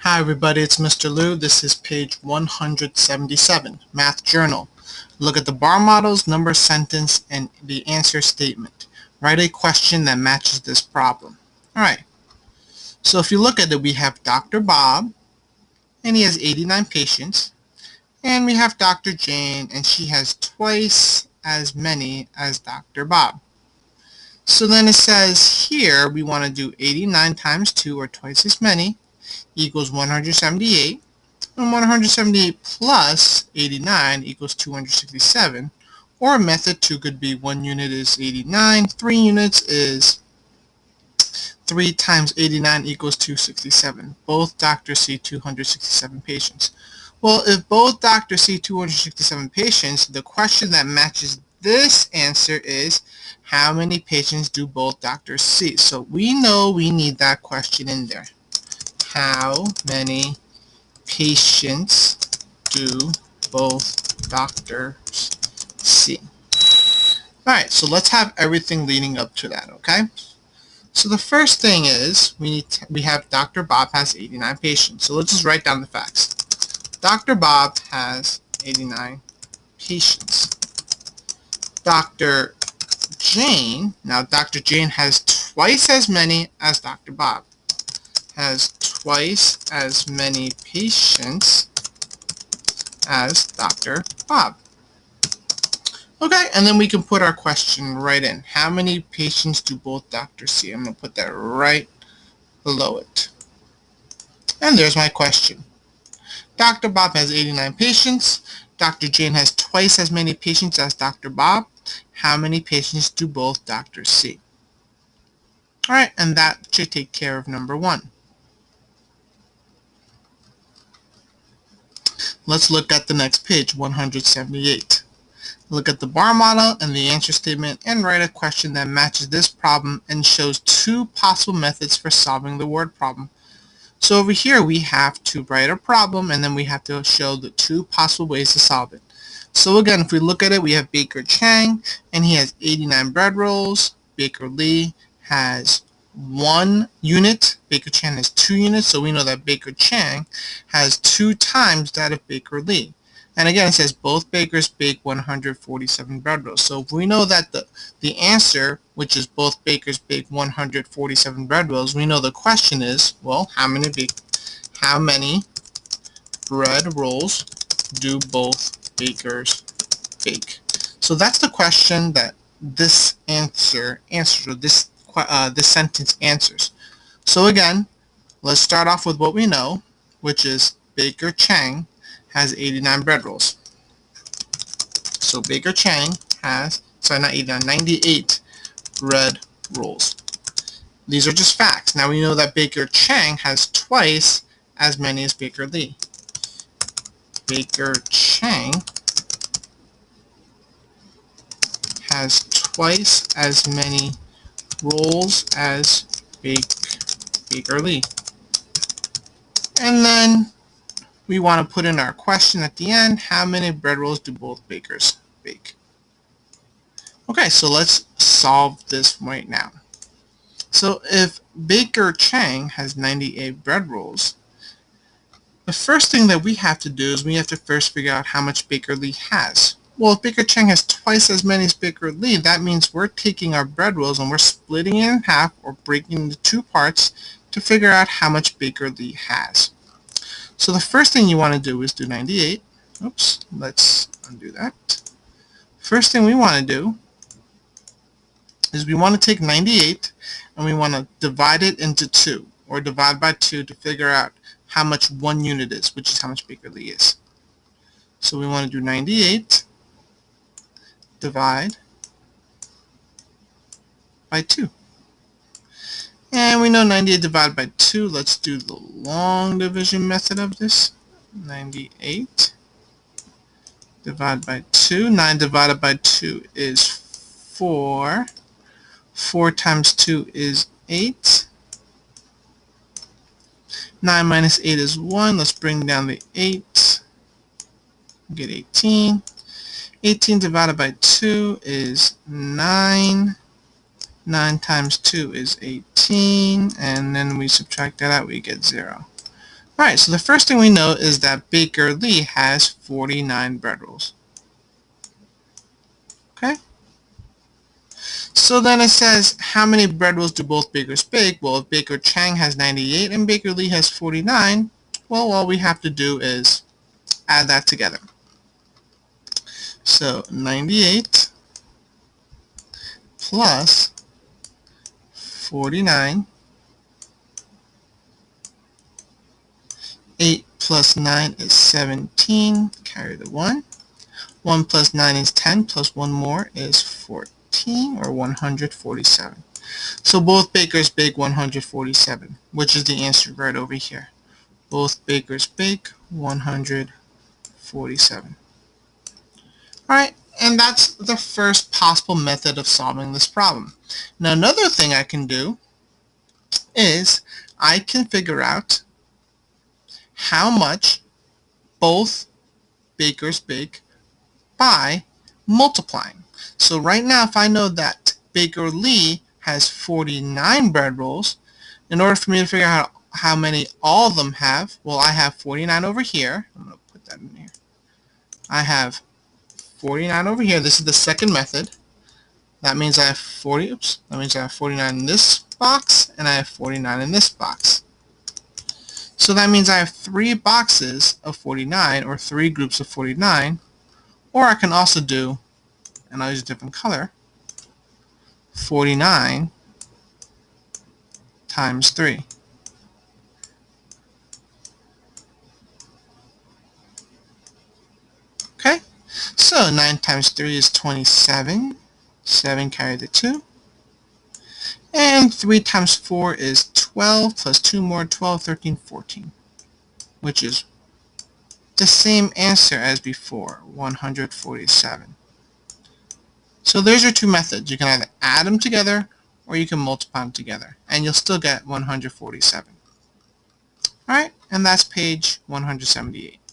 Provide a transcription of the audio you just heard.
Hi everybody, it's Mr. Liu. This is page 177, Math Journal. Look at the bar models, number sentence, and the answer statement. Write a question that matches this problem. Alright, so if you look at it, we have Dr. Bob, and he has 89 patients. And we have Dr. Jane, and she has twice as many as Dr. Bob. So then it says here we want to do 89 times 2, or twice as many, equals 178. And 178 plus 89 equals 267. Or method 2 could be 1 unit is 89, 3 units is 3 times 89 equals 267. Both doctors see 267 patients. Well, if both doctors see 267 patients, the question that matches this answer is, how many patients do both doctors see? So we know we need that question in there. How many patients do both doctors see? Alright, so let's have everything leading up to that, okay? So the first thing is, we have Dr. Bob has 89 patients. So let's just write down the facts. Dr. Bob has 89 patients. Dr. Jane, now Dr. Jane has twice as many as Dr. Bob. Has twice as many patients as Dr. Bob. Okay, and then we can put our question right in. How many patients do both doctors see? I'm going to put that right below it. And there's my question. Dr. Bob has 89 patients. Dr. Jane has twice as many patients as Dr. Bob. How many patients do both doctors see? Alright, and that should take care of number 1. Let's look at the next page, 178. Look at the bar model and the answer statement and write a question that matches this problem and shows 2 possible methods for solving the word problem. So over here we have to write a problem and then we have to show the 2 possible ways to solve it. So again, if we look at it, we have Baker Chang and he has 89 bread rolls. Baker Lee has 1 unit. Baker Chang has 2 units, so we know that Baker Chang has 2 times that of Baker Lee. And again, it says both bakers bake 147 bread rolls. So if we know that the answer, which is both bakers bake 147 bread rolls, we know the question is, well, how many bread rolls do both bakers bake? So that's the question that this answer answers, or this sentence answers. So again, let's start off with what we know, which is Baker Chang has 89 bread rolls. So Baker Chang has, sorry, not 89, 98 bread rolls. These are just facts. Now we know that Baker Chang has twice as many as Baker Lee. Baker Chang has twice as many rolls as Baker Lee. And then we want to put in our question at the end, how many bread rolls do both bakers bake? Okay, so let's solve this right now. So if Baker Chang has 98 bread rolls, the first thing that we have to do is we have to first figure out how much Baker Lee has. Well, if Baker Chang has twice as many as Baker Lee, that means we're taking our bread rolls and we're splitting it in half, or breaking it into 2 parts to figure out how much Baker Lee has. So the first thing you want to do is do 98. Oops, let's undo that. First thing we want to do is we want to take 98 and we want to divide it into 2, or divide by 2 to figure out how much 1 unit is, which is how much Baker Lee is. So we want to do 98 divide by 2. And we know 98 divided by 2. Let's do the long division method of this. 98 divided by 2. 9 divided by 2 is 4. 4 times 2 is 8. 9 minus 8 is 1. Let's bring down the 8. Get 18. 18 divided by 2 is 9. 9 times 2 is 18. And then we subtract that out, we get 0. Alright, so the first thing we know is that Baker Lee has 49 bread rolls. Okay? So then it says, how many bread rolls do both bakers bake? Well, if Baker Chang has 98 and Baker Lee has 49, well, all we have to do is add that together. So 98 plus 49, 8 plus 9 is 17, carry the 1. 1 plus 9 is 10, plus 1 more is 14, or 147. So both bakers bake 147, which is the answer right over here. Both bakers bake 147. Alright, and that's the first possible method of solving this problem. Now another thing I can do is I can figure out how much both bakers bake by multiplying. So right now, if I know that Baker Lee has 49 bread rolls, in order for me to figure out how many all of them have, well, I have 49 over here. I'm going to put that in here. I have 49 over here. This is the second method. That means I have 49 in this box, and I have 49 in this box. So that means I have 3 boxes of 49, or 3 groups of 49, or I can also do, and I'll use a different color, 49 times 3. Okay, so 9 times 3 is 27, 7 carry the 2, and 3 times 4 is 12, plus 2 more, 12, 13, 14, which is the same answer as before, 147. So there's your two methods. You can either add them together or you can multiply them together, and you'll still get 147. Alright, and that's page 178.